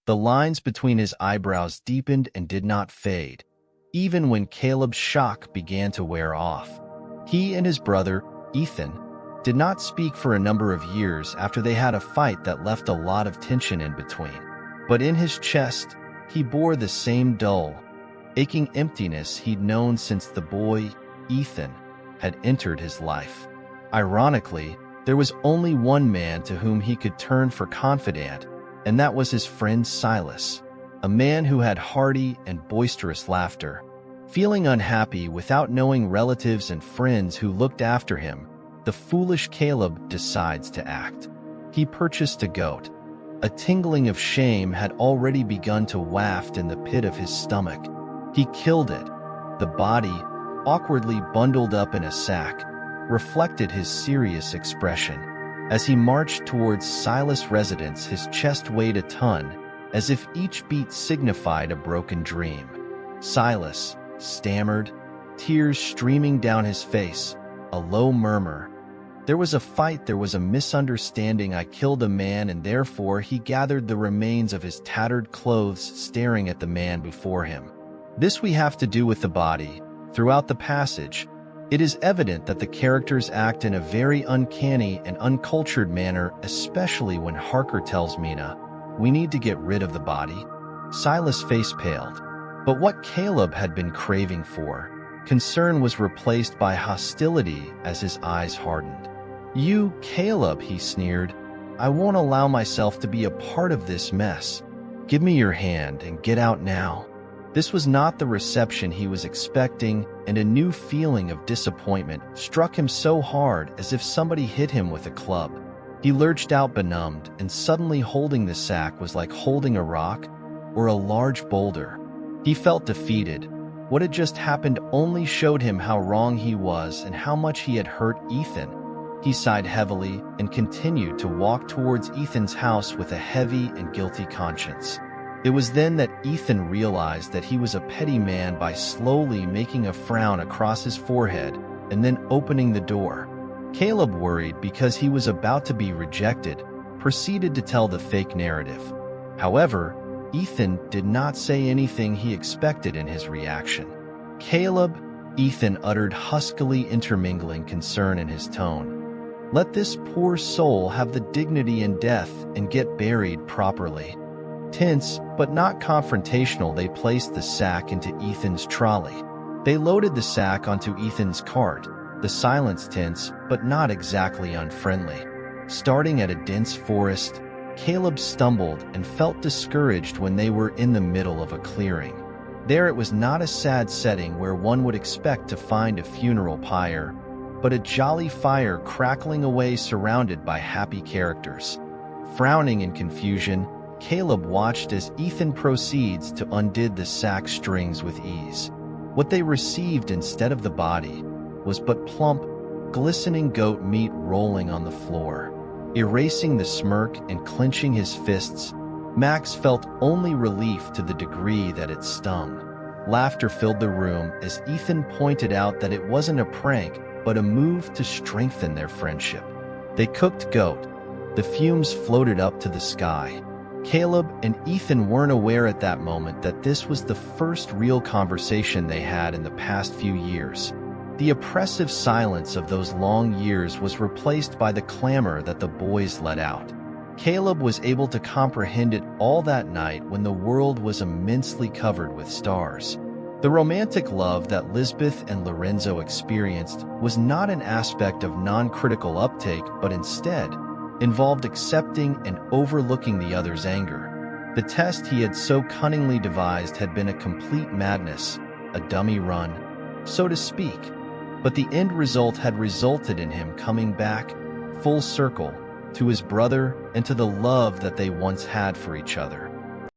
The lines between his eyebrows deepened and did not fade, even when Caleb's shock began to wear off. He and his brother, Ethan, did not speak for a number of years after they had a fight that left a lot of tension in between. But in his chest, he bore the same dull, aching emptiness he'd known since the boy, Ethan, had entered his life. Ironically, there was only one man to whom he could turn for confidant, and that was his friend Silas, a man who had hearty and boisterous laughter. Feeling unhappy without knowing relatives and friends who looked after him, the foolish Caleb decides to act. He purchased a goat. A tingling of shame had already begun to waft in the pit of his stomach. He killed it. The body, awkwardly bundled up in a sack, reflected his serious expression. As he marched towards Silas' residence, his chest weighed a ton, as if each beat signified a broken dream. Silas stammered, tears streaming down his face, a low murmur. There was a fight, there was a misunderstanding. I killed a man, and therefore he gathered the remains of his tattered clothes, staring at the man before him. This we have to do with the body. Throughout the passage, it is evident that the characters act in a very uncanny and uncultured manner, especially when Harker tells Mina, "We need to get rid of the body." Silas' face paled. But what Caleb had been craving for, concern, was replaced by hostility as his eyes hardened. "You, Caleb," he sneered, "I won't allow myself to be a part of this mess. Give me your hand and get out now." This was not the reception he was expecting, and a new feeling of disappointment struck him so hard as if somebody hit him with a club. He lurched out benumbed, and suddenly holding the sack was like holding a rock or a large boulder. He felt defeated. What had just happened only showed him how wrong he was and how much he had hurt Ethan. He sighed heavily and continued to walk towards Ethan's house with a heavy and guilty conscience. It was then that Ethan realized that he was a petty man by slowly making a frown across his forehead and then opening the door. Caleb, worried because he was about to be rejected, proceeded to tell the fake narrative. However, Ethan did not say anything he expected in his reaction. "Caleb," Ethan uttered huskily, intermingling concern in his tone. "Let this poor soul have the dignity in death and get buried properly." Tense, but not confrontational, they placed the sack into Ethan's trolley. They loaded the sack onto Ethan's cart, the silence tense, but not exactly unfriendly. Starting at a dense forest, Caleb stumbled and felt discouraged when they were in the middle of a clearing. There it was not a sad setting where one would expect to find a funeral pyre, but a jolly fire crackling away surrounded by happy characters. Frowning in confusion, Caleb watched as Ethan proceeds to undo the sack strings with ease. What they received instead of the body was but plump, glistening goat meat rolling on the floor. Erasing the smirk and clenching his fists, Max felt only relief to the degree that it stung. Laughter filled the room as Ethan pointed out that it wasn't a prank, but a move to strengthen their friendship. They cooked goat. The fumes floated up to the sky. Caleb and Ethan weren't aware at that moment that this was the first real conversation they had in the past few years. The oppressive silence of those long years was replaced by the clamor that the boys let out. Caleb was able to comprehend it all that night when the world was immensely covered with stars. The romantic love that Lisbeth and Lorenzo experienced was not an aspect of non-critical uptake, but instead involved accepting and overlooking the other's anger. The test he had so cunningly devised had been a complete madness, a dummy run, so to speak, but the end result had resulted in him coming back, full circle, to his brother and to the love that they once had for each other.